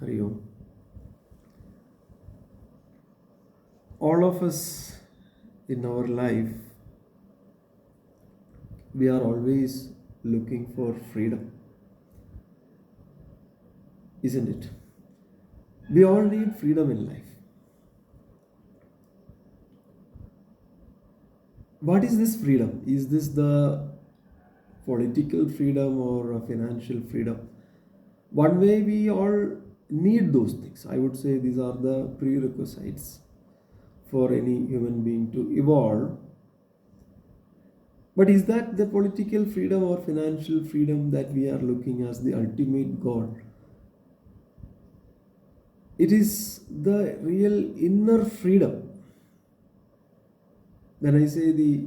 Hari Om. All of us in our life, we are always looking for freedom, isn't it? We all need freedom in life. What is this freedom? Is this the political freedom or a financial freedom? One way we all need those things. I would say these are the prerequisites for any human being to evolve. But is that the political freedom or financial freedom that we are looking as the ultimate goal? It is the real inner freedom. When I say the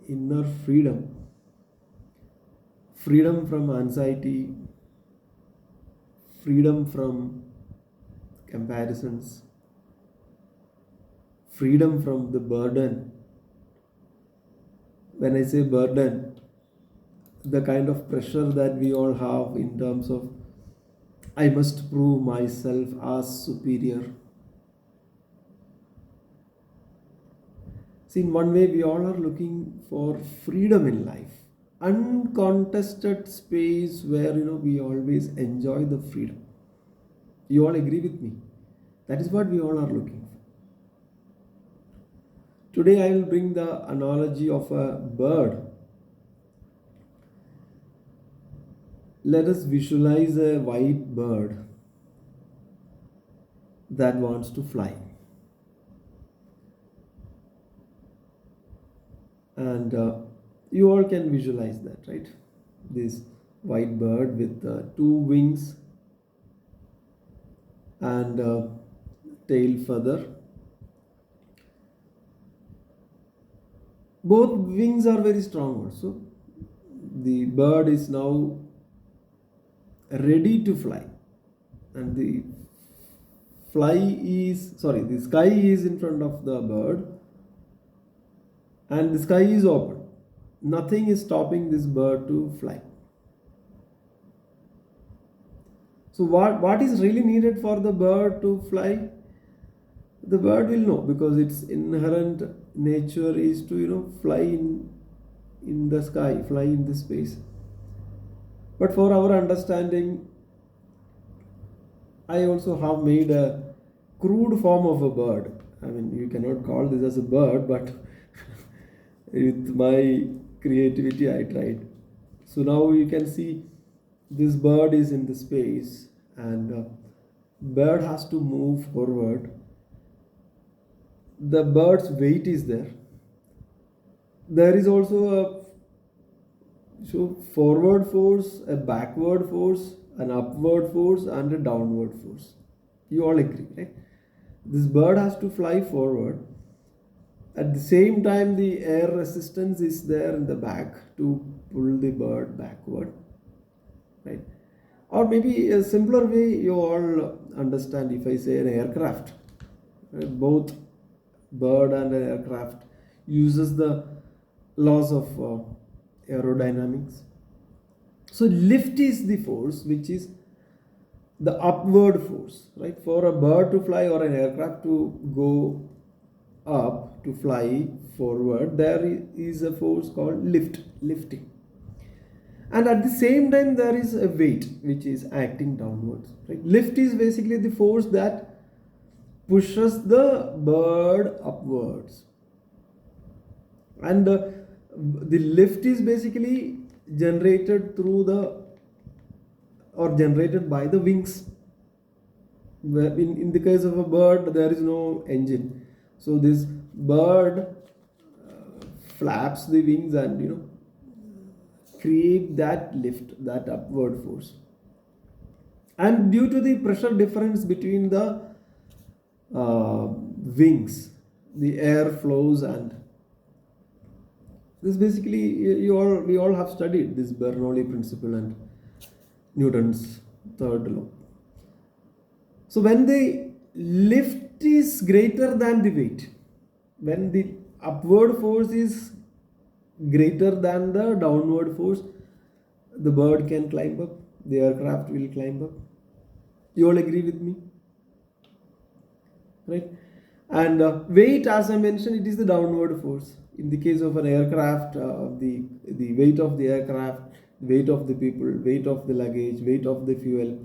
inner freedom, freedom from anxiety, freedom from comparisons, freedom from the burden. When I say burden, the kind of pressure that we all have in terms of I must prove myself as superior. See, in one way, we all are looking for freedom in life, uncontested space where we always enjoy the freedom. You all agree with me? That is what we all are looking for. Today, I will bring the analogy of a bird. Let us visualize a white bird that wants to fly. And you all can visualize that, right? This white bird with two wings and tail feather. Both wings are very strong also. The bird is now ready to fly, and the sky is in front of the bird, and the sky is open. Nothing is stopping this bird to fly. So what is really needed for the bird to fly? The bird will know, because its inherent nature is to fly in the sky, fly in the space. But for our understanding, I also have made a crude form of a bird. I mean, you cannot call this as a bird, but with my creativity I tried. So now you can see this bird is in the space, and bird has to move forward. The bird's weight is there. There is also a forward force, a backward force, an upward force, and a downward force. You all agree, right? This bird has to fly forward. At the same time, the air resistance is there in the back to pull the bird backward, right? Or maybe a simpler way you all understand if I say an aircraft. Right? Both bird and an aircraft uses the laws of aerodynamics. So lift is the force which is the upward force, right? For a bird to fly or an aircraft to go up, to fly forward, there is a force called lifting. And at the same time, there is a weight which is acting downwards, right? Lift is basically the force that pushes the bird upwards. And the lift is basically generated generated by the wings. In the case of a bird, there is no engine. So this bird flaps the wings and create that lift, that upward force. And due to the pressure difference between the wings, the air flows, and this basically we all have studied this Bernoulli principle and Newton's third law. So when the lift is greater than the weight, when the upward force is greater than the downward force, the bird can climb up, the aircraft will climb up. You all agree with me? Right? And weight, as I mentioned, it is the downward force. In the case of an aircraft, the weight of the aircraft, weight of the people, weight of the luggage, weight of the fuel,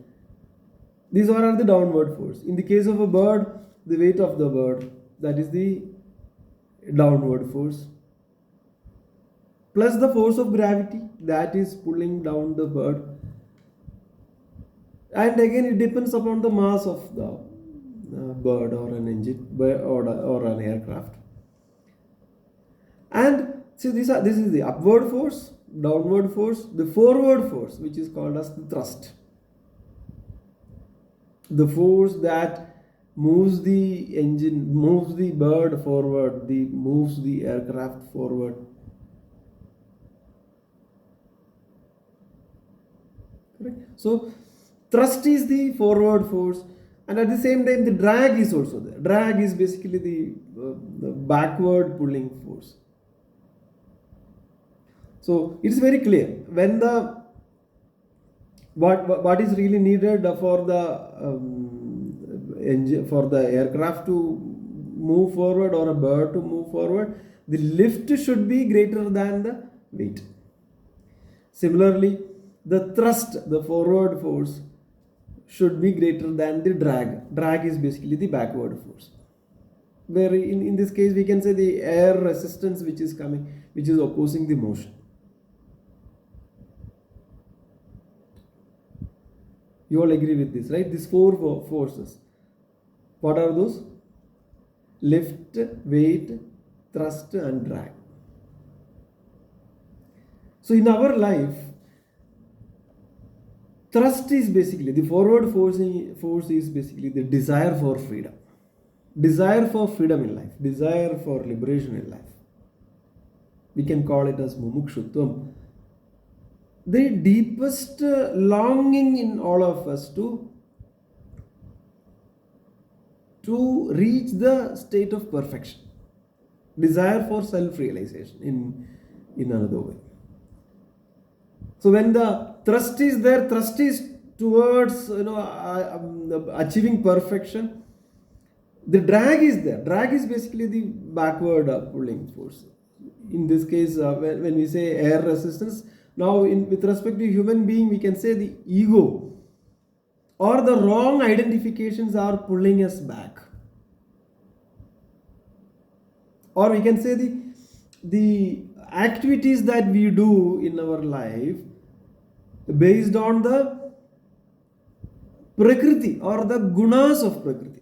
these all are the downward force. In the case of a bird, the weight of the bird, that is the downward force, plus the force of gravity that is pulling down the bird. And again, it depends upon the mass of the bird or an engine or an aircraft. And see, this is the upward force, downward force, the forward force, which is called as the thrust. The force that moves the engine, moves the bird forward, moves the aircraft forward. Correct? So thrust is the forward force, and at the same time the drag is also there. Drag is basically the backward pulling force. So it is very clear when the what is really needed for the engine, for the aircraft to move forward or a bird to move forward, the lift should be greater than the weight. Similarly, the thrust, the forward force, should be greater than the drag. Drag is basically the backward force. Where in this case we can say the air resistance which is coming, which is opposing the motion. You all agree with this, right? These four forces. What are those? Lift, weight, thrust and drag. So in our life, thrust is basically, the forward force is basically the desire for freedom. Desire for freedom in life. Desire for liberation in life. We can call it as mumukshutvam. The deepest longing in all of us to reach the state of perfection. Desire for self-realization in another way. So when the thrust is there, thrust is towards achieving perfection. The drag is there. Drag is basically the backward pulling force. In this case, when we say air resistance, now with respect to human being, we can say the ego or the wrong identifications are pulling us back. Or we can say the activities that we do in our life based on the prakriti or the gunas of prakriti.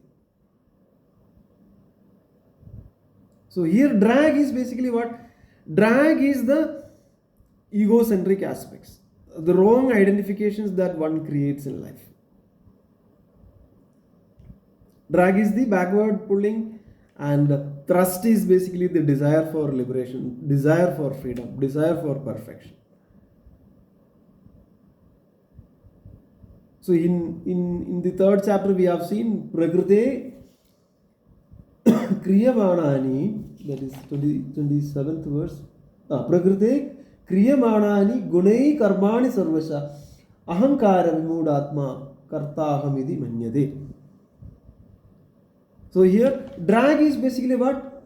So here drag is basically what? Drag is the egocentric aspects, the wrong identifications that one creates in life. Drag is the backward pulling, and thrust is basically the desire for liberation, desire for freedom, desire for perfection. So in the third chapter we have seen Prakrite Kriyamanani, that is 27th verse. Prakrite Kriyamanani Gunai Karmani Sarvasha Ahankara Vimudatma Kartahamidi Manyade. So here drag is basically what?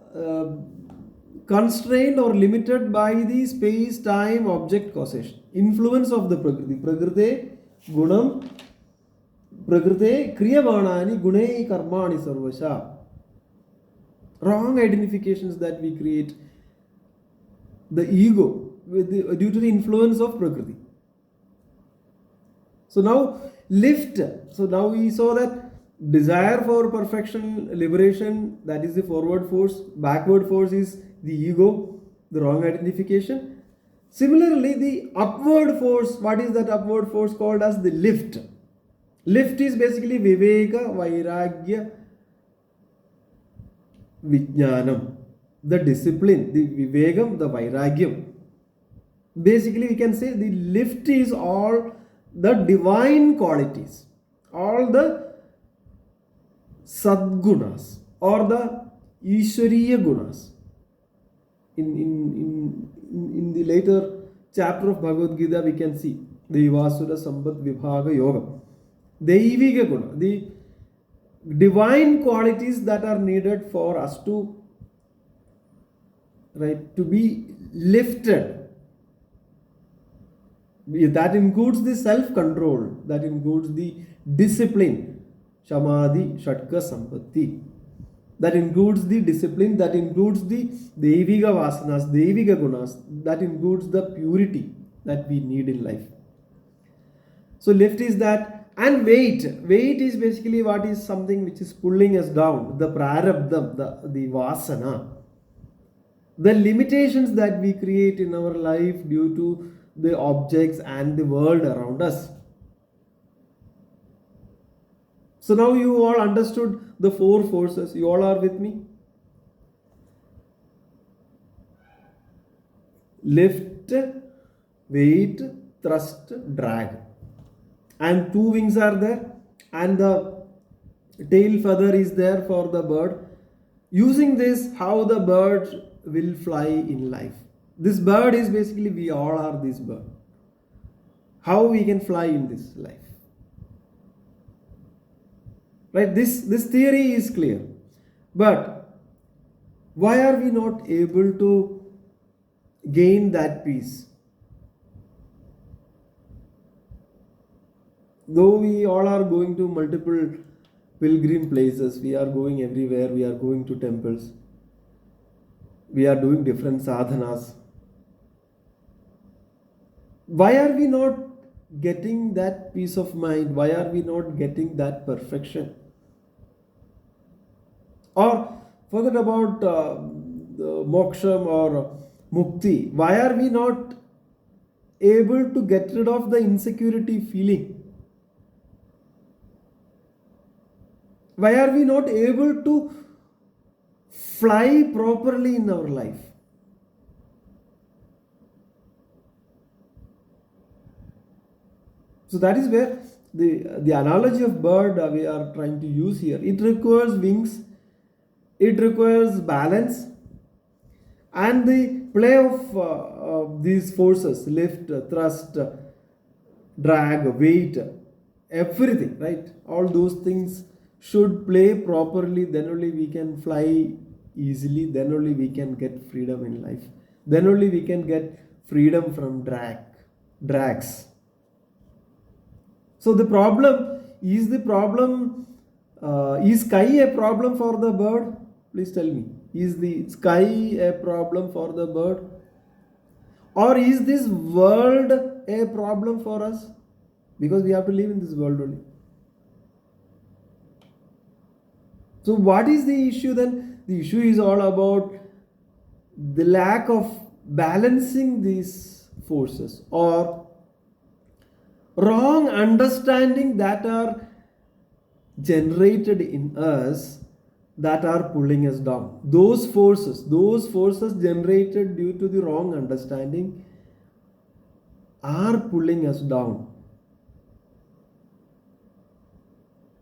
Constrained or limited by the space, time, object causation. Influence of the Prakriti. Prakrite Gunam Prakrite Kriyamanani Gunai Karmani Sarvasha. Wrong identifications that we create, the ego, due to the influence of Prakriti. So now lift. So now we saw that desire for perfection, liberation, that is the forward force. Backward force is the ego, the wrong identification. Similarly, the upward force, what is that upward force called as the lift? Lift is basically Viveka, Vairagya, Vijnanam, the discipline, the Vivegam, the Vairagyam. Basically, we can say the lift is all the divine qualities, all the Sadgunas or the Ishwariya Gunas. In the later chapter of Bhagavad Gita, we can see the Vasura Sambat Vibhaga Yoga. Deivika guna, the divine qualities that are needed for us to, right, to be lifted. That includes the self control, that includes the discipline, shamadhi shatka sampatti, that includes the discipline, that includes the devika vasanas, devika gunas, that includes the purity that we need in life. So lift is that, and weight is basically what is something which is pulling us down, the prarabdha, the vasana, the limitations that we create in our life due to the objects and the world around us. So now you all understood the four forces. You all are with me? Lift, weight, thrust, drag. And two wings are there, and the tail feather is there for the bird. Using this, how the bird will fly in life. This bird is basically, we all are this bird. How we can fly in this life. Right? This theory is clear. But why are we not able to gain that peace? Though we all are going to multiple pilgrim places, we are going everywhere, we are going to temples, we are doing different sadhanas. Why are we not getting that peace of mind? Why are we not getting that perfection? Or forget about the moksham or mukti. Why are we not able to get rid of the insecurity feeling? Why are we not able to fly properly in our life? So that is where the analogy of bird we are trying to use here. It requires wings, it requires balance, and the play of these forces, lift, thrust, drag, weight, everything, right? All those things should play properly, then only we can fly easily, then only we can get freedom in life, then only we can get freedom from drags. So the problem is is sky a problem for the bird? Please tell me, is the sky a problem for the bird, or is this world a problem for us? Because we have to live in this world only. So what is the issue then? The issue is all about the lack of balancing these forces, or wrong understanding that are generated in us, that are pulling us down. Those forces generated due to the wrong understanding are pulling us down.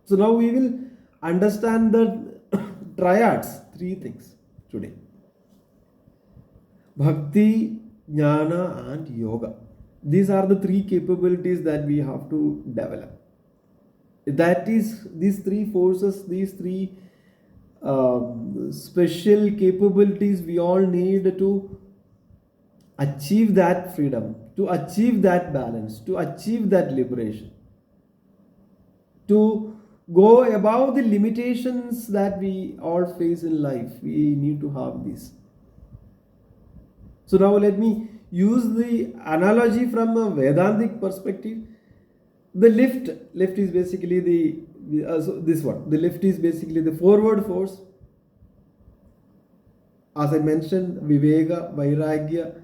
So now we will understand the triads, three things today: bhakti, jnana, and yoga. These are the three capabilities that we have to develop. That is, these three forces, these three special capabilities we all need to achieve that freedom, to achieve that balance, to achieve that liberation, to go above the limitations that we all face in life. We need to have this. So now let me use the analogy from a Vedantic perspective. The lift is basically this one. The lift is basically the forward force. As I mentioned, Viveka, Vairagya,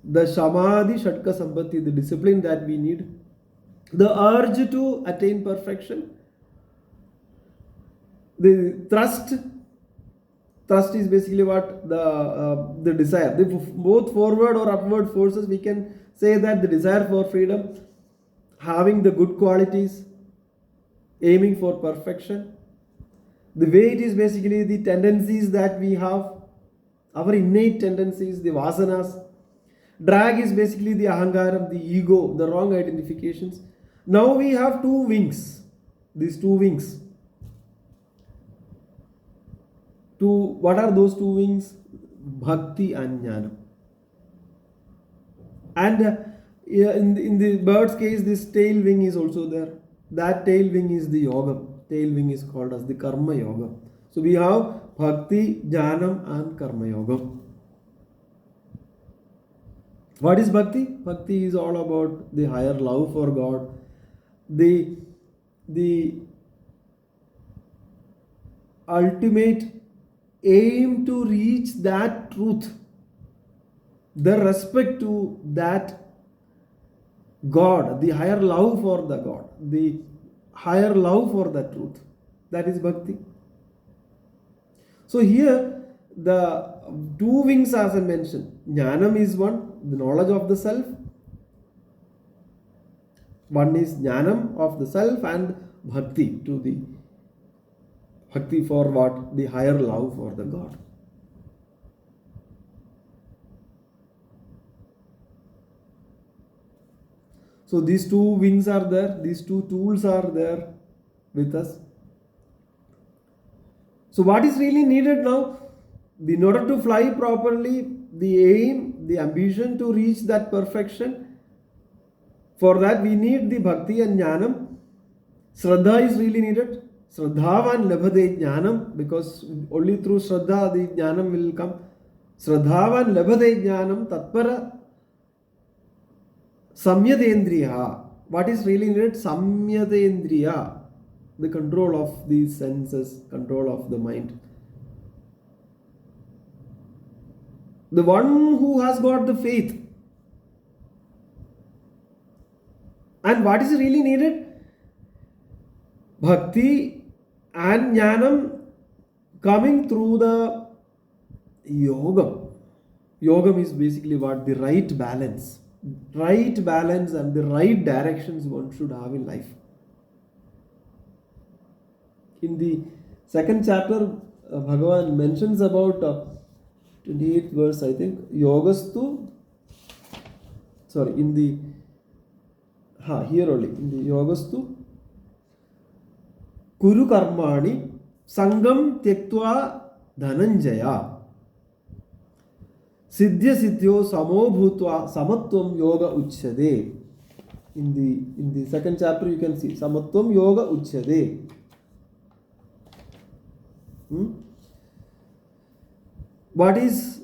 the Samadhi, Shatka Sampatti, the discipline that we need, the urge to attain perfection, the thrust is basically what the desire. Both forward or upward forces, we can say that the desire for freedom, having the good qualities, aiming for perfection. The weight is basically the tendencies that we have, our innate tendencies, the vasanas. Drag is basically the ahangaram, the ego, the wrong identifications. Now we have two wings. These two wings. What are those two wings? Bhakti and jnana. And yeah, in the bird's case, this tail wing is also there. That tail wing is the yoga. Tail wing is called as the karma yoga. So we have bhakti, jnanam and karma yoga. What is bhakti? Bhakti is all about the higher love for God, the ultimate aim to reach that truth, the respect to that God, the higher love for the God, the higher love for the truth. That is bhakti. So here the two wings, as I mentioned, jnanam is one, the knowledge of the self. One is jnanam of the self, and bhakti, to the bhakti for what? The higher love for the God. So these two wings are there, these two tools are there with us. So what is really needed now? In order to fly properly, the aim, the ambition to reach that perfection, for that we need the bhakti and jnanam. Shraddha is really needed. Shraddhavan labhade jnanam, because only through shraddha the jnanam will come. Shraddhavan labhade jnanam tatpara samyadendriya. What is really needed? Samyadendriya, the control of the senses, control of the mind. The one who has got the faith. And what is really needed? Bhakti and jnanam coming through the yogam. Yogam is basically what? The right balance. Right balance and the right directions one should have in life. In the second chapter, Bhagavan mentions about 28th verse, I think, yogastu. Sorry, in the here only, in the yogastu kuru karmani sangam tyaktva dhananjaya siddhya siddhyo samo bhutva samatvam yoga uchyade. In the second chapter you can see samatvam yoga uchyade. What is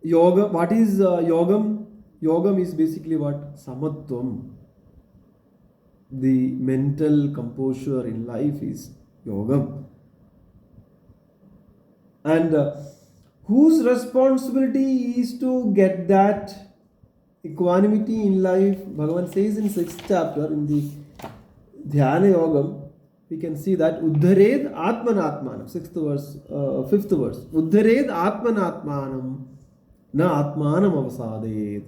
yoga? What is yogam? Yogam is basically what? Samatvam. The mental composure in life is yogam. And whose responsibility is to get that equanimity in life? Bhagavan says in 6th chapter, in the Dhyana Yogam, we can see that Uddhared Atmanatmanam, 6th verse, 5th verse. Uddhared Atmanatmanam na Atmanam avasaded.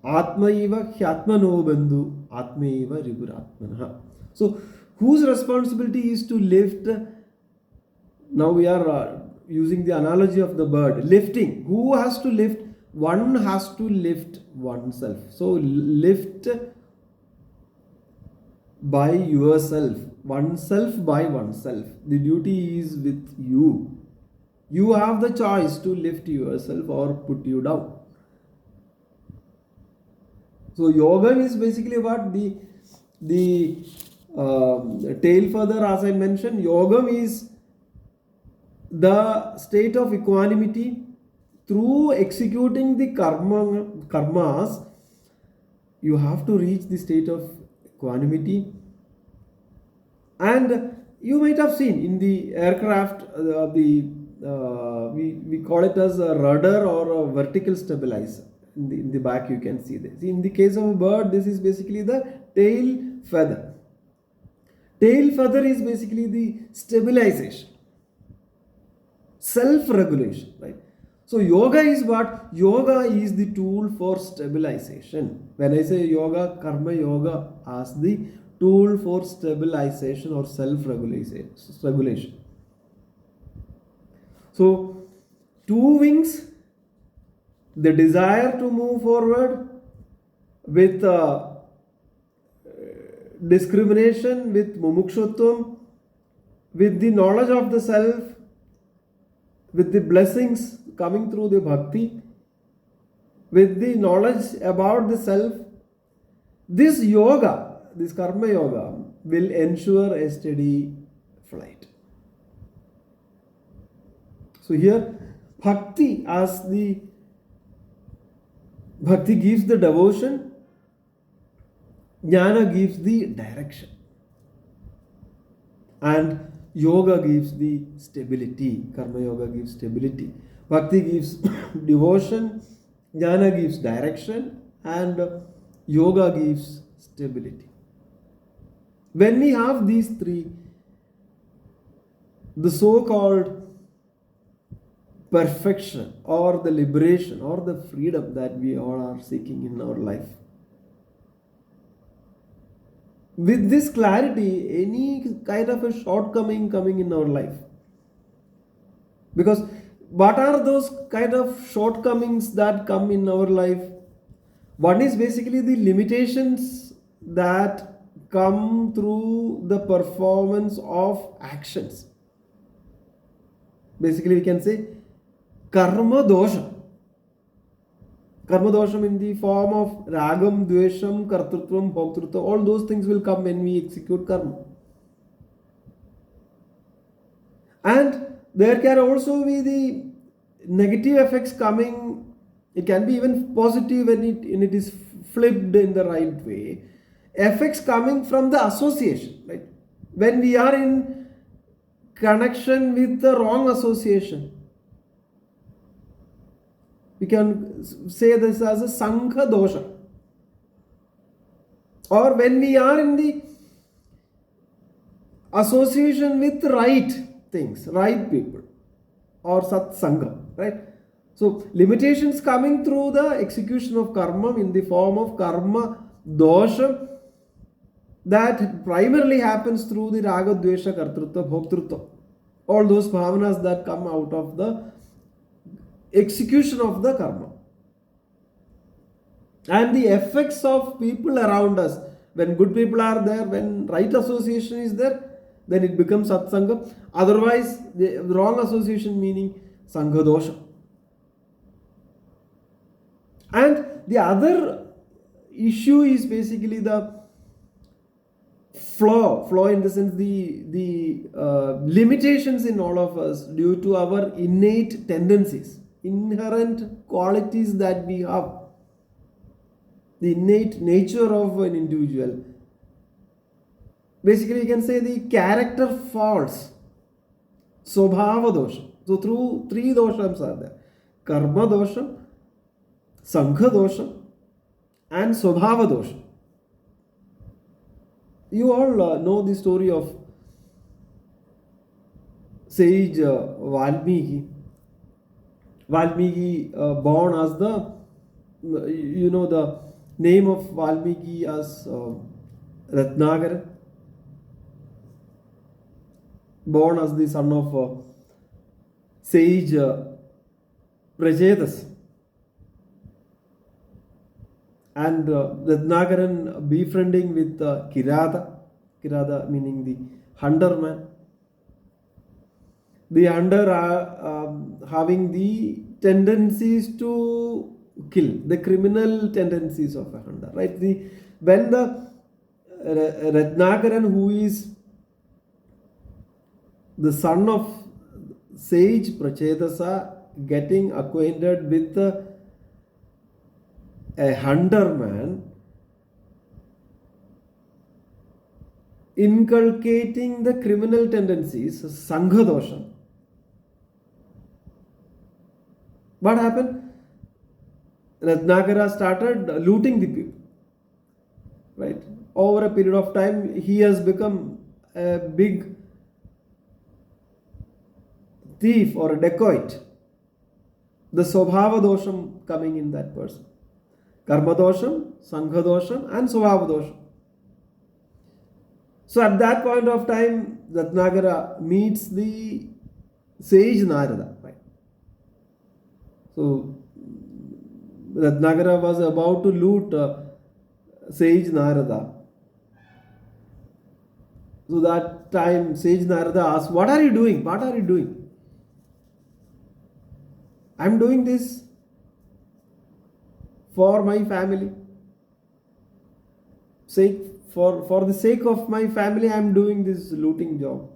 Atmaiva hyatmano bandhu atmaiva riguratmanaha. So, whose responsibility is to lift? Now we are using the analogy of the bird. Lifting. Who has to lift? One has to lift oneself. So, lift by yourself. Oneself by oneself. The duty is with you. You have the choice to lift yourself or put you down. So yoga is basically what? The tail feather, as I mentioned. Yogam is the state of equanimity. Through executing the karmas, you have to reach the state of equanimity. And you might have seen in the aircraft, we call it as a rudder or a vertical stabilizer. In the back you can see this. In the case of a bird, this is basically the tail feather. Tail feather is basically the stabilization, self-regulation, right? So yoga is what? Yoga is the tool for stabilization. When I say yoga, karma yoga as the tool for stabilization or self-regulation. So two wings, the desire to move forward with discrimination, with mumukshutvam, with the knowledge of the self, with the blessings coming through the bhakti, with the knowledge about the self, this yoga, this karma yoga, will ensure a steady flight. So here, bhakti gives the devotion, jnana gives the direction, and yoga gives the stability. Karma yoga gives stability. Bhakti gives devotion, jnana gives direction, and yoga gives stability. When we have these three, the so-called perfection or the liberation or the freedom that we all are seeking in our life, with this clarity, any kind of a shortcoming coming in our life, because what are those kind of shortcomings that come in our life? One is basically the limitations that come through the performance of actions. Basically, we can say karma dosha. Karma dosham in the form of ragam, dvesham, kartrutvam, bhoktrutvam, all those things will come when we execute karma. And there can also be the negative effects coming. It can be even positive when it is flipped in the right way. Effects coming from the association, right? When we are in connection with the wrong association, we can say this as a sangha dosha. Or when we are in the association with right things, right people, or satsanga, right? So limitations coming through the execution of karma in the form of karma dosha, that primarily happens through the raga, dvesha, kartrutva, bhoktrutva. All those bhavanas that come out of the execution of the karma. And the effects of people around us. When good people are there, when right association is there, then it becomes satsanga. Otherwise, the wrong association meaning sangha dosha. And the other issue is basically the flaw in the sense the limitations in all of us due to our innate tendencies, inherent qualities that we have, the innate nature of an individual. Basically, you can say the character faults, swabhava dosha. So through three doshams are there: karma dosha, sangha dosha, and swabhava dosha. You all know the story of sage Valmiki. Valmiki, born as the name of Valmiki as Ratnagara, born as the son of sage Prachetas. And Ratnagaran befriending with Kirada meaning the hunter man. The hunter having the tendencies to kill, the criminal tendencies of a hunter, right? When the Ratnagaran, who is the son of sage Prachetasa, getting acquainted with a hunter man, inculcating the criminal tendencies, sangha dosha. What happened? Ratnagara started looting the people, right? Over a period of time, he has become a big thief or a dacoit. The swabhava dosham coming in that person. Karma dosham, sangha dosham, and swabhava dosham. So at that point of time, Ratnagara meets the sage Narada, right? So Ratnagara was about to loot sage Narada. So that time Sage Narada asked, "What are you doing? What are you doing?" "I'm doing this for my family. Sake for the sake of my family, I'm doing this looting job."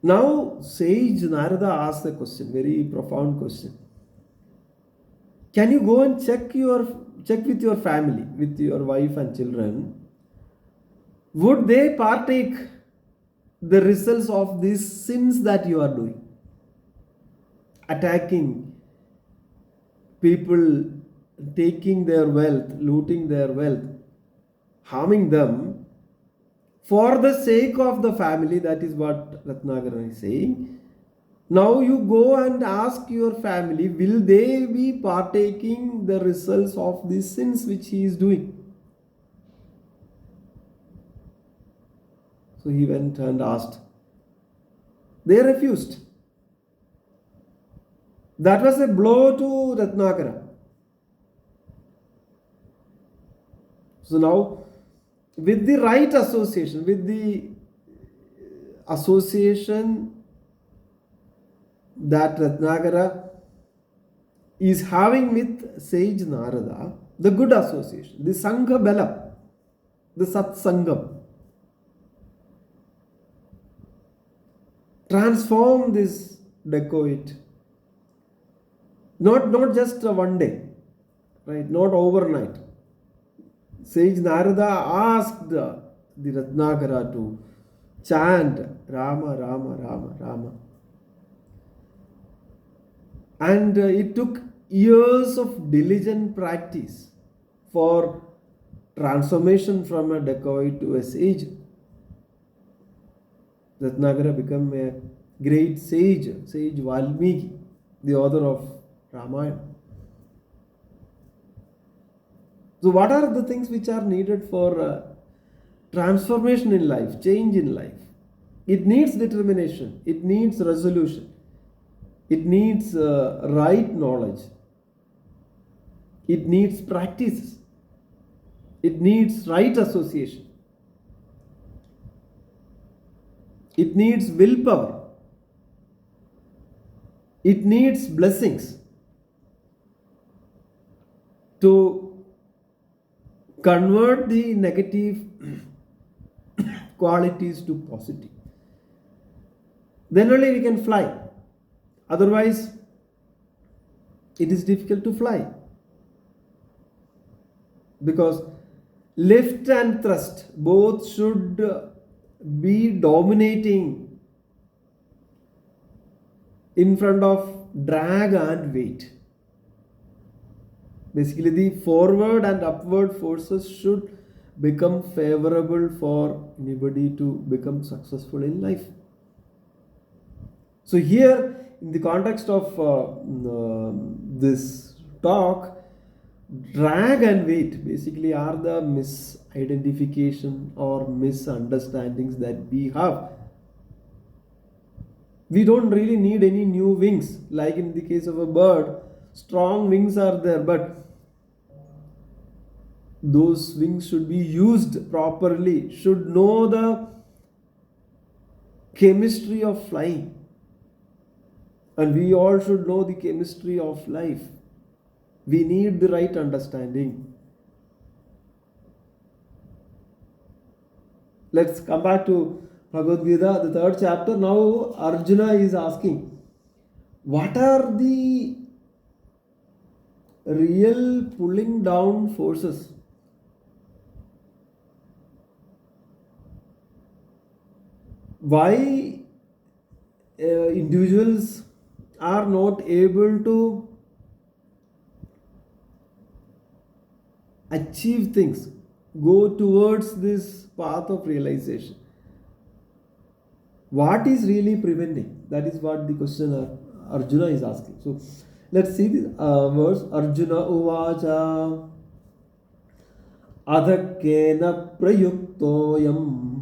Now Sage Narada asked a question, very profound question. Can you go and check with your family, with your wife and children? Would they partake the results of these sins that you are doing? Attacking people, taking their wealth, looting their wealth, harming them for the sake of the family. That is what Ratnagaran is saying. Now you go and ask your family, will they be partaking the results of these sins which he is doing? So he went and asked. They refused. That was a blow to Ratnakara. So now, with the right association, with the association that Ratnakara is having with Sage Narada, the good association, the Sangha Bela, the Satsangam, transform this dacoit. Not just one day, right? Not overnight. Sage Narada asked the Ratnakara to chant Rama, Rama, Rama, Rama. And it took years of diligent practice for transformation from a dacoit to a sage. Ratnakara became a great sage, Sage Valmiki, the author of Ramayana. So what are the things which are needed for transformation in life, change in life? It needs determination, it needs resolution, it needs right knowledge, it needs practice, it needs right association, it needs willpower, it needs blessings to convert the negative qualities to positive. Then only we can fly. Otherwise, it is difficult to fly. Because lift and thrust both should be dominating in front of drag and weight. Basically, the forward and upward forces should become favorable for anybody to become successful in life. So here, in the context of this talk, drag and weight basically are the misidentification or misunderstandings that we have. We don't really need any new wings. Like in the case of a bird, strong wings are there, but those wings should be used properly, should know the chemistry of flying. And we all should know the chemistry of life. We need the right understanding. Let's come back to Bhagavad Gita, the 3rd chapter. Now Arjuna is asking, what are the real pulling down forces? Why individuals are not able to achieve things, go towards this path of realization? What is really preventing? That is what the question Arjuna is asking. So let's see the verse. Arjuna uvacha adhakkena prayuktoyam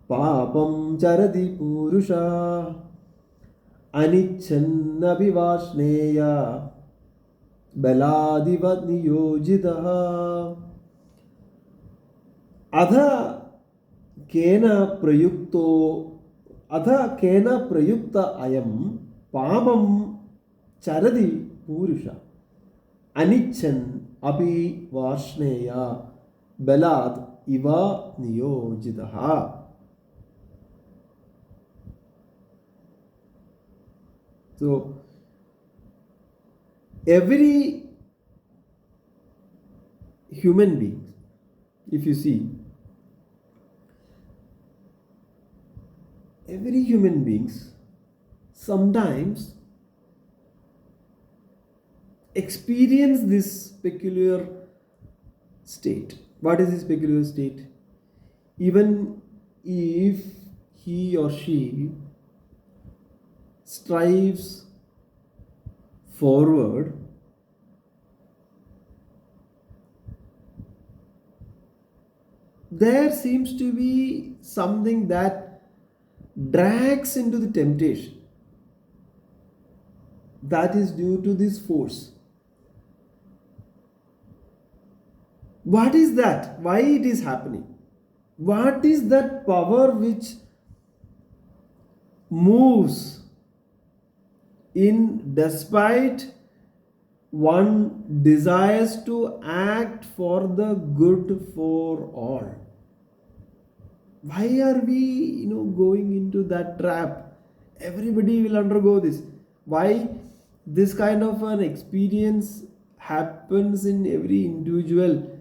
papam charati purusha anichannabivašneya baladivat niyojitaha. Adha kena prayukto atha kena prayukta ayam pamam charadi purusha anichan api varshneya balad iva niyojitaha. So every human being, if you see, every human beings sometimes experience this peculiar state. What is this peculiar state? Even if he or she strives forward, there seems to be something that drags into the temptation. That is due to this force. What is that? Why it is happening? What is that power which moves in despite one desires to act for the good for all? Why are we going into that trap? Everybody will undergo this. Why this kind of an experience happens in every individual?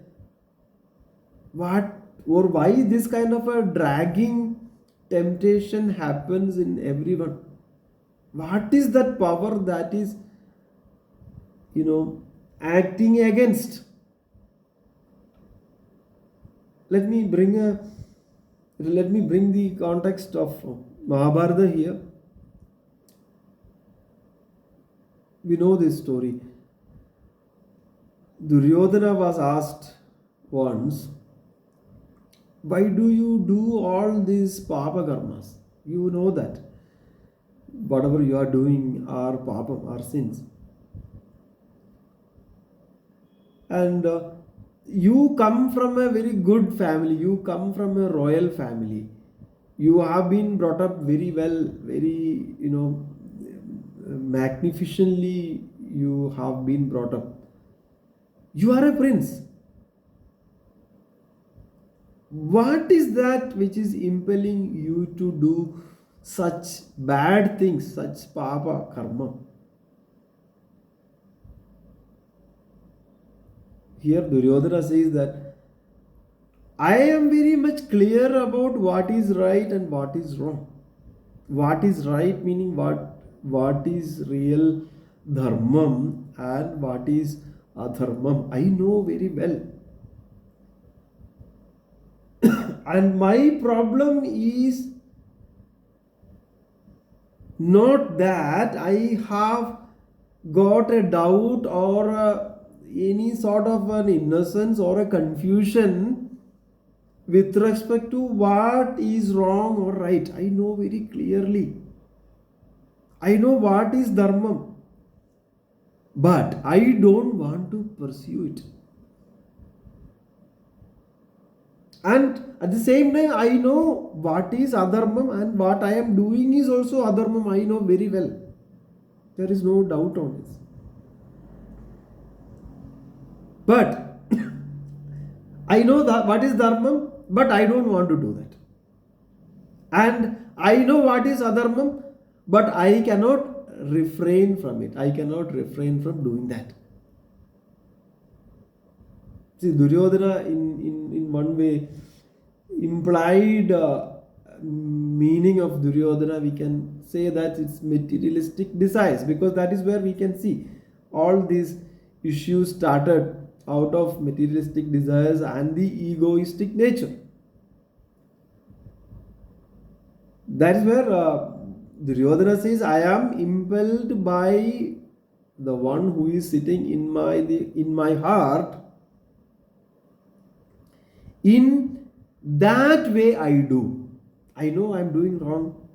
What or why this kind of a dragging temptation happens in everyone? What is that power that is acting against? Let me bring the context of Mahabharata here. We know this story. Duryodhana was asked once, why do you do all these papa karmas? You know that whatever you are doing are papa, are sins. And you come from a very good family, you come from a royal family, you have been brought up very well, very magnificently you have been brought up. You are a prince. What is that which is impelling you to do such bad things, such papa karma? Here Duryodhana says that I am very much clear about what is right and what is wrong. What is right meaning what is real dharmam and what is adharmam. I know very well. And my problem is not that I have got a doubt or any sort of an innocence or a confusion with respect to what is wrong or right. I know very clearly. I know what is dharma, but I don't want to pursue it. And at the same time, I know what is adharmam and what I am doing is also adharmam. I know very well. There is no doubt on this. But I know that what is dharmam, but I don't want to do that. And I know what is adharmam, but I cannot refrain from it. I cannot refrain from doing that. See, Duryodhana in one way implied meaning of Duryodhana, we can say that it's materialistic desires, because that is where we can see all these issues started out of materialistic desires and the egoistic nature. That is where Duryodhana says, I am impelled by the one who is sitting in my heart. In that way I do. I know I am doing wrong,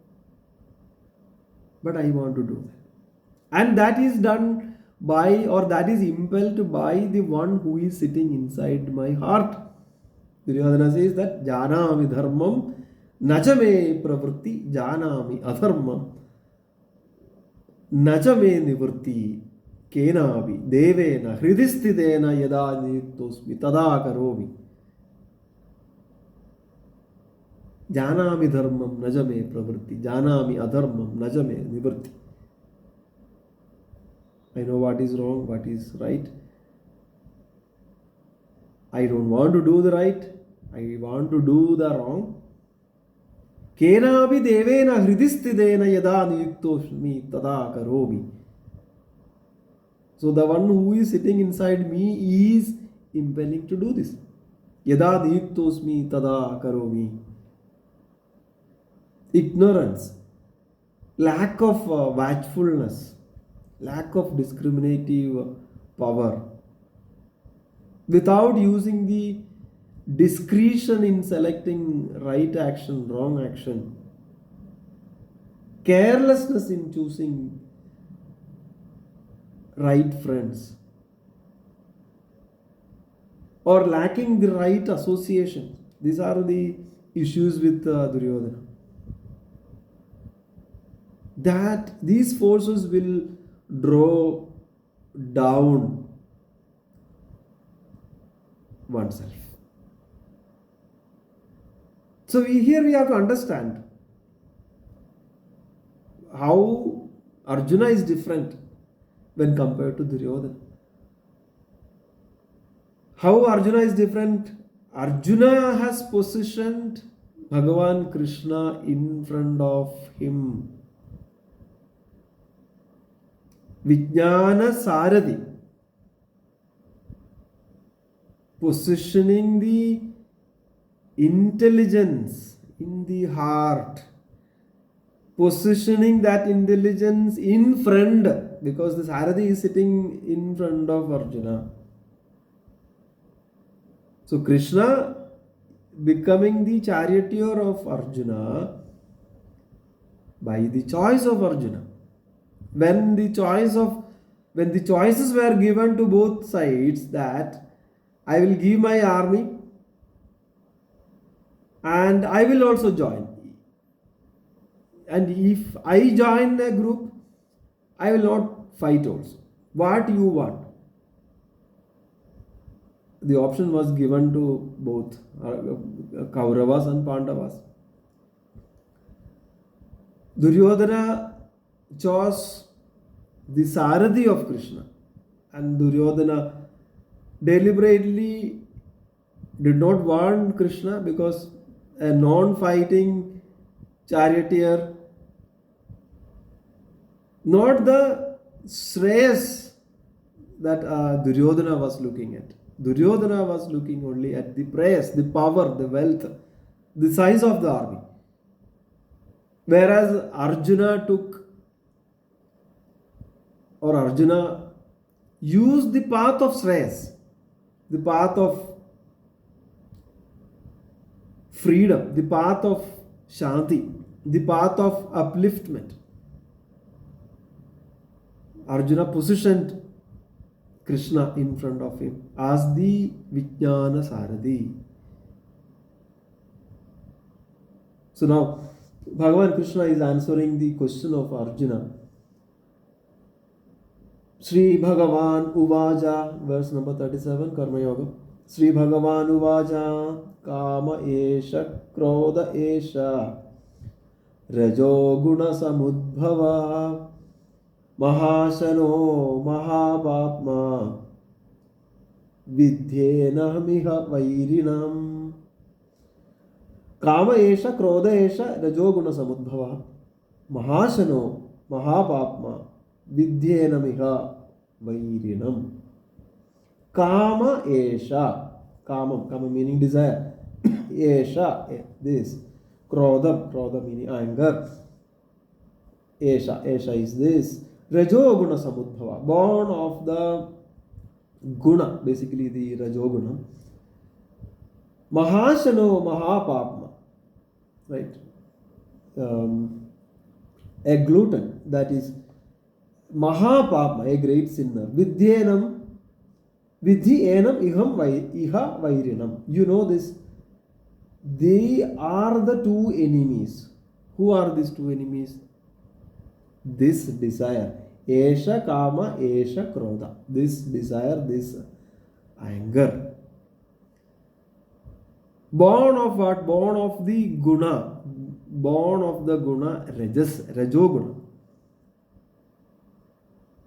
but I want to do that. And that is done by, or that is impelled by the one who is sitting inside my heart. Duryodhana says that Janami dharmam Najame pravritti janami adharmam. Najame nivritti kenavi devena hridisthidena yada niyuktosmi tada karomi. Janami dharmam najame pravritti, janami adharmam najame nivritti. I know what is wrong, what is right. I don't want to do the right, I want to do the wrong. Kenavi devena hridisthidena yada niyuktosmi tada karomi. So the one who is sitting inside me is impelling to do this. Yada niyuktosmi tada karomi. Ignorance, lack of watchfulness, lack of discriminative power, without using the discretion in selecting right action, wrong action, carelessness in choosing right friends, or lacking the right association. These are the issues with Duryodhana. That these forces will draw down oneself. So here we have to understand how Arjuna is different when compared to Duryodhana. How Arjuna is different? Arjuna has positioned Bhagavan Krishna in front of him. Vijnana Saradi, positioning the intelligence in the heart, positioning that intelligence in front, because the Saradi is sitting in front of Arjuna. So Krishna becoming the charioteer of Arjuna by the choice of Arjuna. When the choices were given to both sides, that I will give my army and I will also join, and if I join a group, I will not fight also. What you want? The option was given to both Kauravas and Pandavas. Duryodhana chose the Saradi of Krishna, and Duryodhana deliberately did not want Krishna, because a non-fighting charioteer, not the Shreyas that Duryodhana was looking at. Duryodhana was looking only at the praise, the power, the wealth, the size of the army. Whereas Arjuna used the path of Shreyas, the path of freedom, the path of Shanti, the path of upliftment. Arjuna positioned Krishna in front of him as the Vijnana Saradi. So now Bhagavan Krishna is answering the question of Arjuna. Sri Bhagavan Uvaja, verse number 37, Karma Yoga. Sri Bhagavan Uvaja, Kama Esha, Krodha Esha, Rajo Guna Samudbhava, Mahasano Mahapapma, Vidhyena Miha Vairinam. Kama Esha, Krodha Esha, Rajo Guna Samudbhava, Mahasano Mahapapma, Vidhyena Miha Vairinam. Kama Esha, Kama meaning desire. Esha, this. Krodha meaning anger. Esha is this. Rajo Guna Samudbhava, born of the Guna, basically the Rajo Guna. Mahasano Mahapapma, right? A glutton, that is Mahapapma, a great sinner. Vidhyenam iham iha vairinam. You know this They are the two enemies. Who are these two enemies? This desire. Esha kama, esha krodha. This desire, this anger. Born of what? Born of the guna. Born of the guna, rajoguna.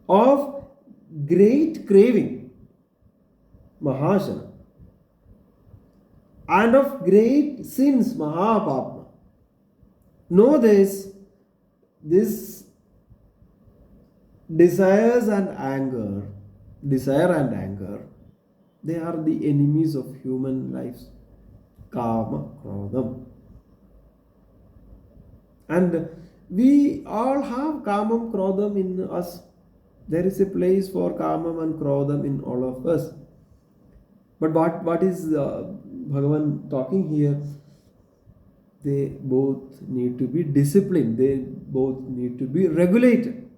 Of great craving, mahashana. And of great sins, mahapapma. Know this desire and anger, they are the enemies of human lives. Kama, krodham. And we all have kamam, krodham in us. There is a place for kamam and krodham in all of us. But what is Bhagavan talking here? They both need to be disciplined. They both need to be regulated.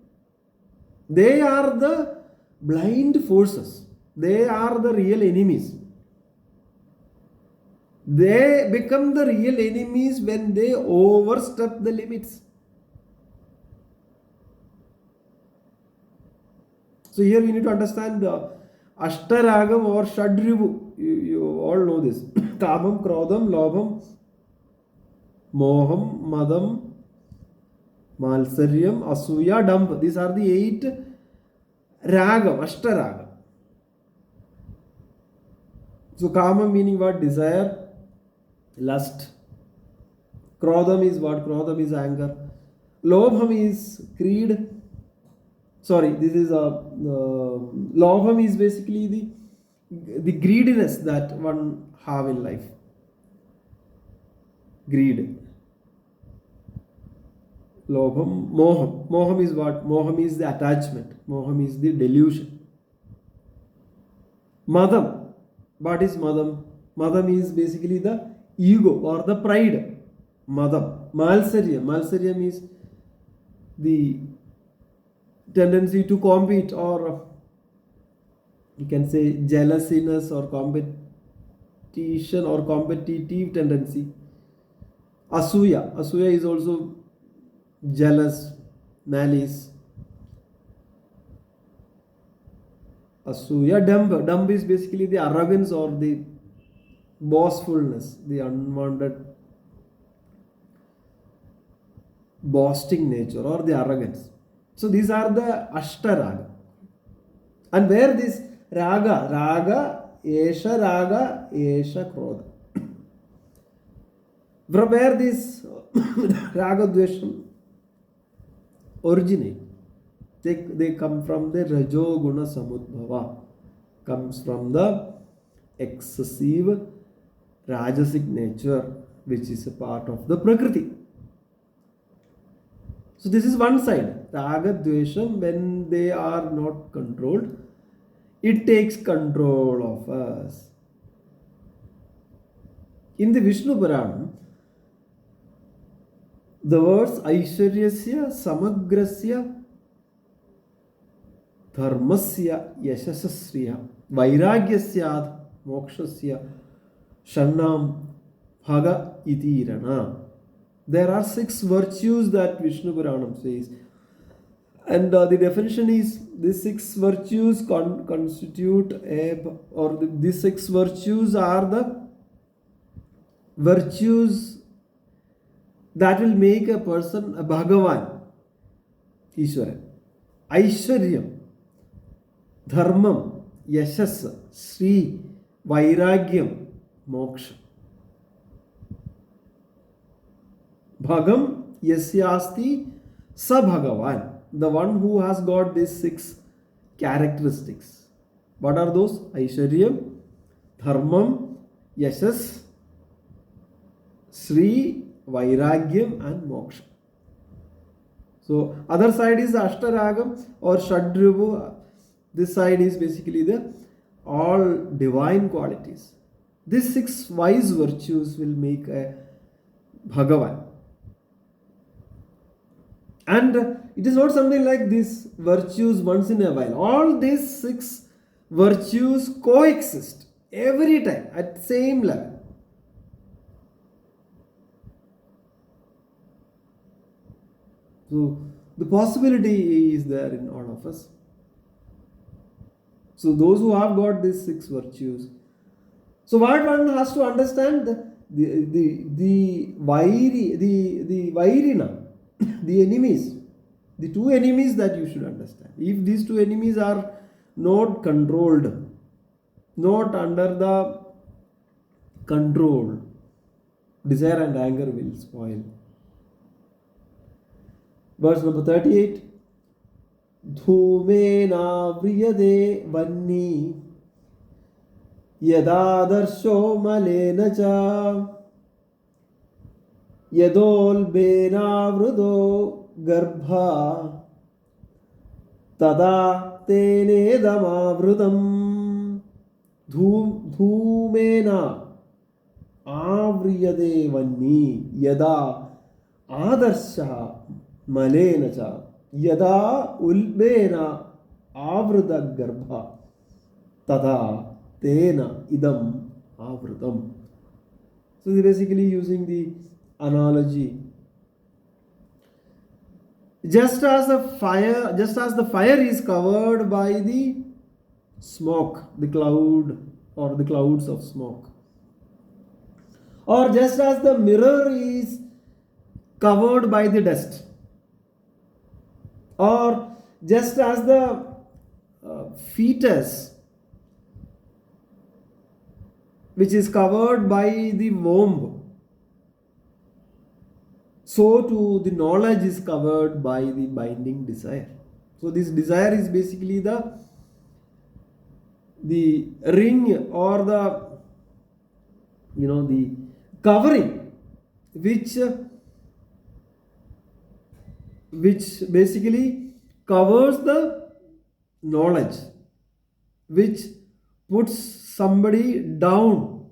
They are the blind forces. They are the real enemies. They become the real enemies when they overstep the limits. So here we need to understand the Ashtaragam or Shadrivu. You all know this. Kamam, Krodham, Lobham, Moham, Madam, Malsaryam, Asuya, Damp. These are the 8 Ragam, Ashtaragam. So Kama meaning what? Desire, lust. Krodham is what? Krodham is anger. Lobham is greed. Sorry, this is lobham is basically the greediness that one have in life. Greed. Lobham, moham. Moham is what? Moham is the attachment. Moham is the delusion. Madam. What is madam? Madam is basically the ego or the pride. Madam. Malsaryam. Malsaryam is the tendency to compete, or you can say jealousiness or competition or competitive tendency. Asuya. Asuya is also jealous, malice. Asuya. Dumb. Dumb is basically the arrogance or the boastfulness, the unwanted boasting nature or the arrogance. So these are the Ashtaraga. And where this raga, esha krodha. From where this raga dvesham originate? They come from the rajoguna samudbhava. Comes from the excessive rajasic nature, which is a part of the prakriti. So this is one side. Raga, dvesham, when they are not controlled, it takes control of us. In the Vishnu Puranam, the words Aishwaryasya, Samagrasya, Dharmasya, Yashasasriya, Vairagyasya, Mokshasya, Shannam, Bhaga Itirana. There are 6 virtues that Vishnu Puranam says. And the definition is these 6 virtues constitute these 6 virtues are the virtues that will make a person a Bhagavan, Ishvara. Aishwaryam, Dharmam, Yashas, Sri, Vairagyam, Moksha. Bhagam yasyasti sa Bhagavan. The one who has got these 6 characteristics. What are those? Aishwaryam, Dharmam, Yashas, Sri, Vairagyam and Moksha. So other side is Ashtaragam or Shadrivu. This side is basically the all divine qualities. These 6 wise virtues will make a Bhagavan. And it is not something like these virtues once in a while. All these 6 virtues coexist every time at same level. So the possibility is there in all of us. So those who have got these 6 virtues. So what one has to understand, the vairina, the enemies, the 2 enemies that you should understand. If these 2 enemies are not controlled, not under the control, desire and anger will spoil. Verse number 38. Dhumena vriyade vanni yadadarso malena cha yadolbena vrudo garbha tada tenedamavrutam. Dhumena avriyade vanni yada adarsha malena cha yada ulbena avruda garbha tada tena idam avrutam. So they're basically using the analogy. Just as the fire is covered by the smoke, the cloud or the clouds of smoke, or just as the mirror is covered by the dust, or just as the fetus which is covered by the womb, so too the knowledge is covered by the binding desire. So this desire is basically the ring or the covering which basically covers the knowledge, which puts somebody down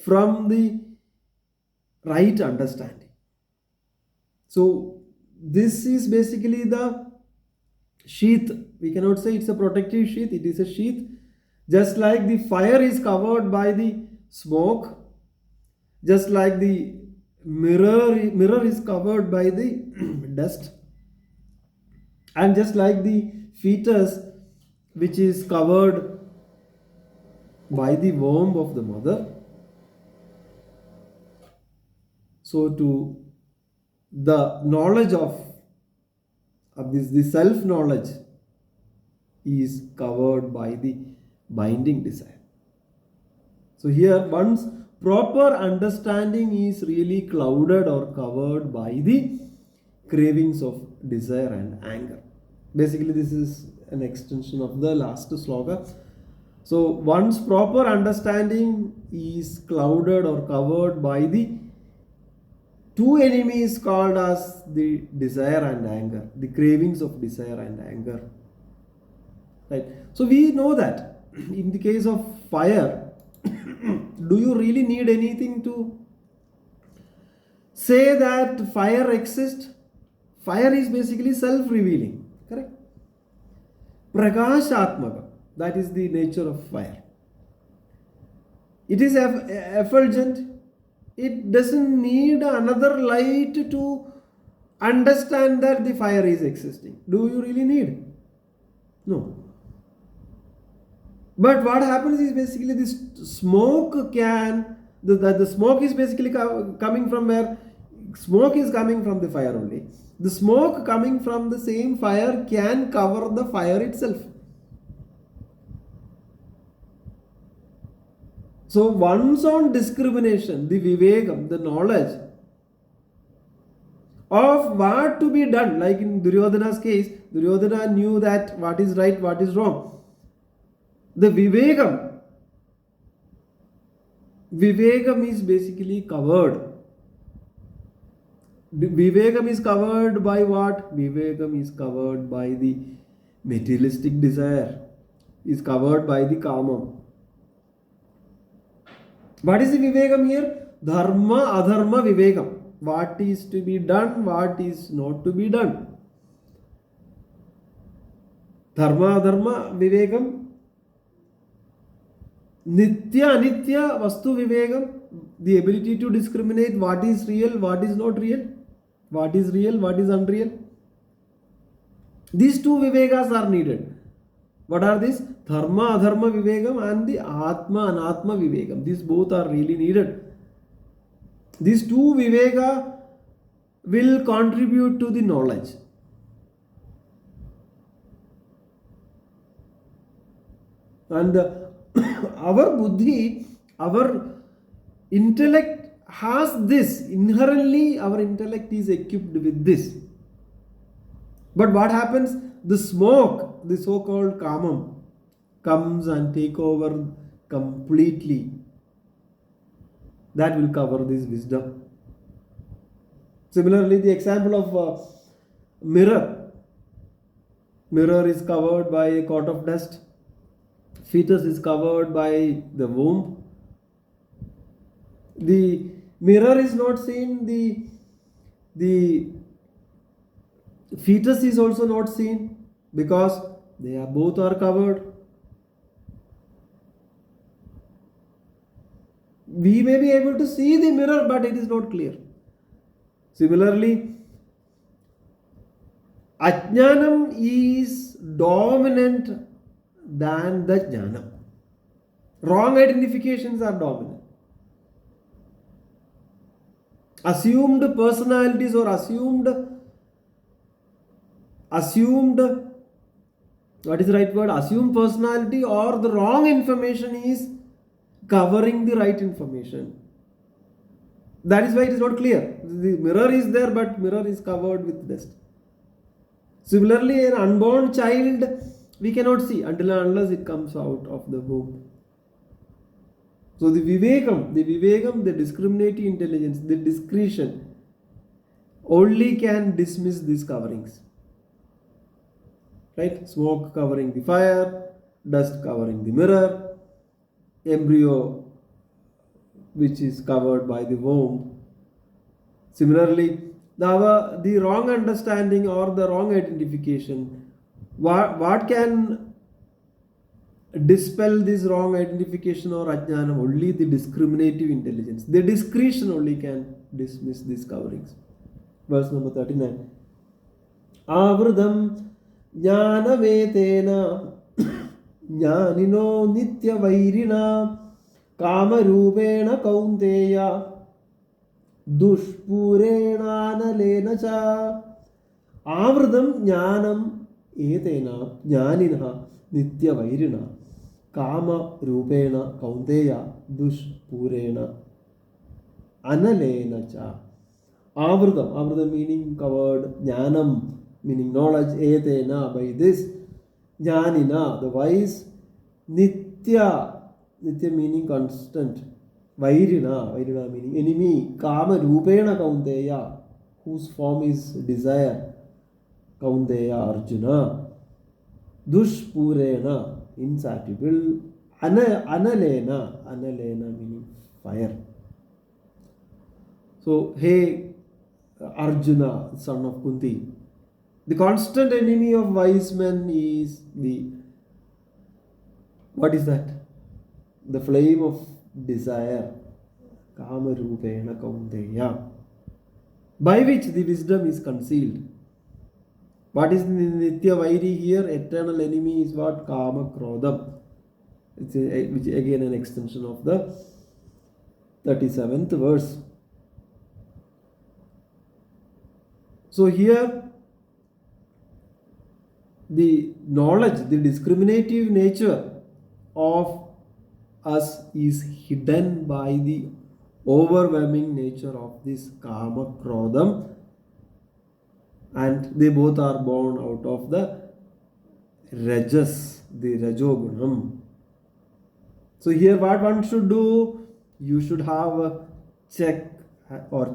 from the right understanding. So this is basically the sheath. We cannot say it's a protective sheath, it is a sheath. Just like the fire is covered by the smoke, just like the mirror is covered by the dust, and just like the fetus which is covered by the womb of the mother, so too the knowledge of this, the self knowledge, is covered by the binding desire. So here one's proper understanding is really clouded or covered by the cravings of desire and anger. Basically this is an extension of the last sloka. So one's proper understanding is clouded or covered by the 2 enemies called as the desire and anger, the cravings of desire and anger. Right. So we know that in the case of fire, do you really need anything to say that fire exists? Fire is basically self-revealing, correct? Prakashatmaka, that is the nature of fire. It is effulgent. It doesn't need another light to understand that the fire is existing. Do you really need? No. But what happens is basically this smoke the smoke is basically coming from where? Smoke is coming from the fire only. The smoke coming from the same fire can cover the fire itself. So one's own discrimination, the vivekam, the knowledge of what to be done, like in Duryodhana's case, Duryodhana knew that what is right, what is wrong. The vivekam is basically covered. Vivekam is covered by what? Vivekam is covered by the materialistic desire, is covered by the kama. What is the vivekam here? Dharma, adharma, vivekam. What is to be done, what is not to be done. Dharma, adharma, vivekam. Nitya, anitya, vastu vivekam. The ability to discriminate what is real, what is not real. What is real, what is unreal? These two Vivekas are needed. What are these? Dharma, Adharma Vivekam and the Atma, Anatma Vivekam. These both are really needed. These two Viveka will contribute to the knowledge. And our buddhi, our intellect has this. Inherently, our intellect is equipped with this. But what happens? The smoke, the so-called kamam, comes and take over completely. That will cover this wisdom. Similarly, the example of mirror. Mirror is covered by a coat of dust. Fetus is covered by the womb. The mirror is not seen. The fetus is also not seen because they are both are covered. We may be able to see the mirror, but it is not clear. Similarly, ajnanam is dominant than the jnanam. Wrong identifications are dominant. Assumed personalities or assumed, what is the right word? Assumed personality or the wrong information is covering the right information. That is why it is not clear. The mirror is there, but mirror is covered with dust. Similarly, an unborn child we cannot see until and unless it comes out of the womb. So the vivekam, the discriminative intelligence, the discretion only can dismiss these coverings. Right? Smoke covering the fire, dust covering the mirror, embryo which is covered by the womb. Similarly, the wrong understanding or the wrong identification, what can dispel this wrong identification or ajnanam? Only the discriminative intelligence. The discretion only can dismiss these coverings. Verse number 39. Avridam jnanametena jnanino nitya vairina kamarupena kaunteya dushpurenanalena cha. Avridam jnanam etena jnanina nitya vairina kama rupena kaunteya dushpurena analena cha. Avridam meaning covered, jnanam meaning knowledge, etena by this, jnanina the wise, nitya meaning constant, vairina meaning enemy, kama rupena kaunteya whose form is desire, kaunteya Arjuna, dushpurena insatiable, analena meaning fire. So, hey Arjuna, son of Kunti, the constant enemy of wise men is what is that? The flame of desire, kama rupena kaunteya, by which the wisdom is concealed. What is the nitya vairi here? Eternal enemy is what? Kama krodham, which is again an extension of the 37th verse. So here the knowledge, the discriminative nature of us is hidden by the overwhelming nature of this kama krodham, and they both are born out of the rajas, the rajogunam. So here what one should do? You should have a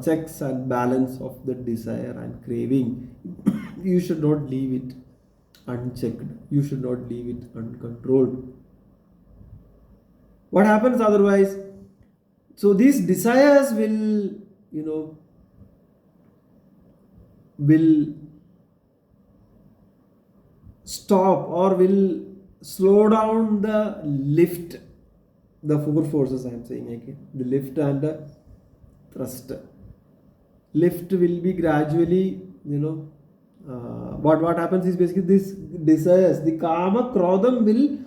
checks and balance of the desire and craving. You should not leave it unchecked. You should not leave it uncontrolled. What happens otherwise? So these desires will stop or will slow down the lift, the four forces I am saying again, the lift and the thrust. lift will be gradually, what happens is basically this desires, the kama krodham will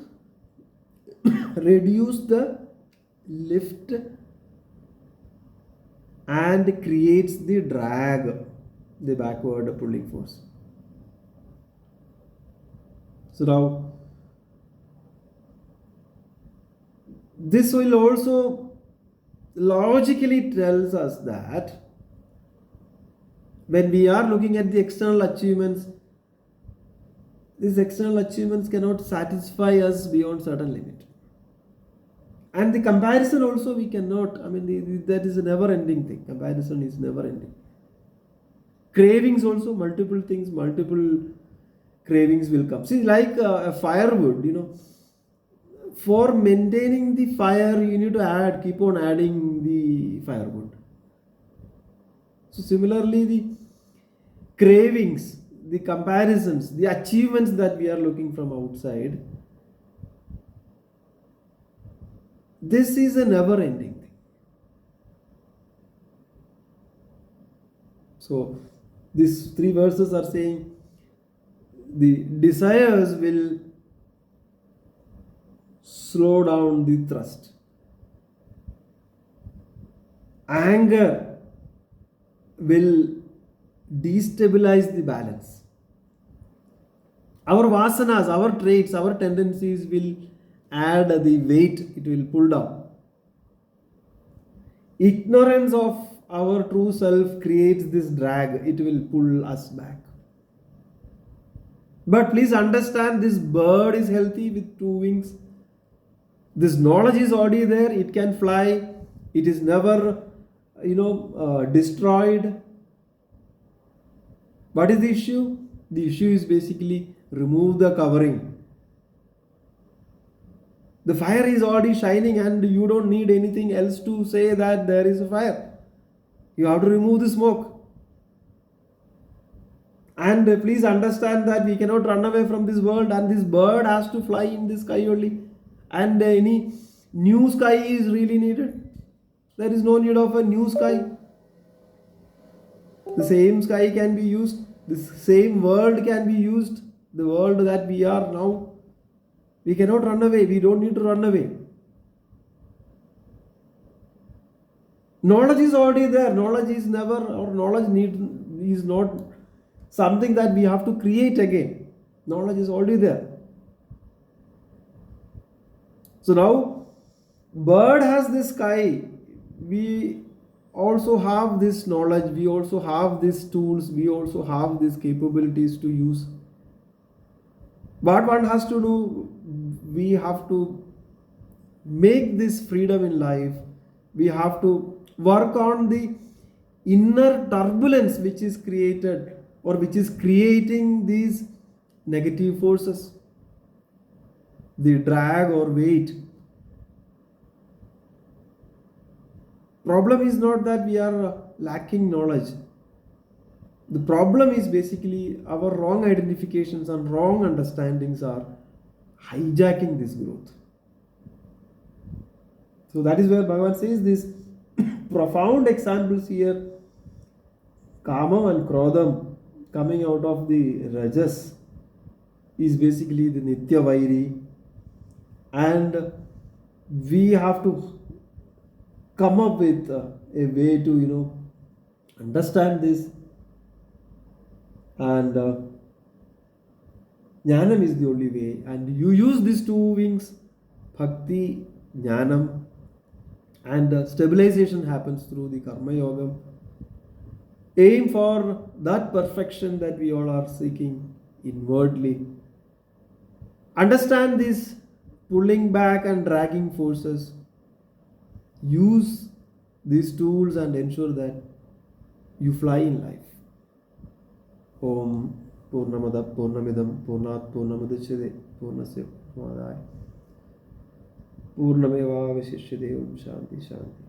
reduce the lift and creates the drag, the backward pulling force. So now this will also logically tells us that when we are looking at the external achievements, these external achievements cannot satisfy us beyond certain limit. And the comparison also we cannot, that is a never ending thing. Comparison is never ending. Cravings also, multiple things, multiple cravings will come. See, like a firewood, for maintaining the fire, you need to keep on adding the firewood. So similarly, the cravings, the comparisons, the achievements that we are looking from outside, this is a never ending thing. So these three verses are saying the desires will slow down the thrust. Anger will destabilize the balance. Our vasanas, our traits, our tendencies will add the weight, it will pull down. Ignorance of our true self creates this drag, it will pull us back. But please understand, this bird is healthy with two wings. This knowledge is already there, it can fly, it is never destroyed. What is the issue? The issue is basically remove the covering. The fire is already shining and you don't need anything else to say that there is a fire. You have to remove the smoke. And please understand that we cannot run away from this world, and this bird has to fly in the sky only. And any new sky is really needed. There is no need of a new sky. The same sky can be used. The same world can be used. The world that we are now. We cannot run away. We don't need to run away. Knowledge is already there. Knowledge is never, or knowledge is not something that we have to create again. Knowledge is already there. So now, bird has this sky. We also have this knowledge. We also have these tools. We also have these capabilities to use. What one has to do, we have to make this freedom in life. We have to work on the inner turbulence which is created or which is creating these negative forces, the drag or weight. Problem is not that we are lacking knowledge. The problem is basically our wrong identifications and wrong understandings are hijacking this growth. So that is where Bhagavan says this profound examples here. Kama and Krodham coming out of the Rajas is basically the Nitya Vairi, and we have to come up with a way to understand this, and Jnanam is the only way, and you use these two wings, Bhakti, Jnanam, and stabilization happens through the Karma Yoga. Aim for that perfection that we all are seeking inwardly. Understand these pulling back and dragging forces. Use these tools and ensure that you fly in life. Om Purnamada Purnamidam Purnat Purnamadachyate Purnasya Purnamaya Purnameva Vishishyate. Om Shanti Shanti.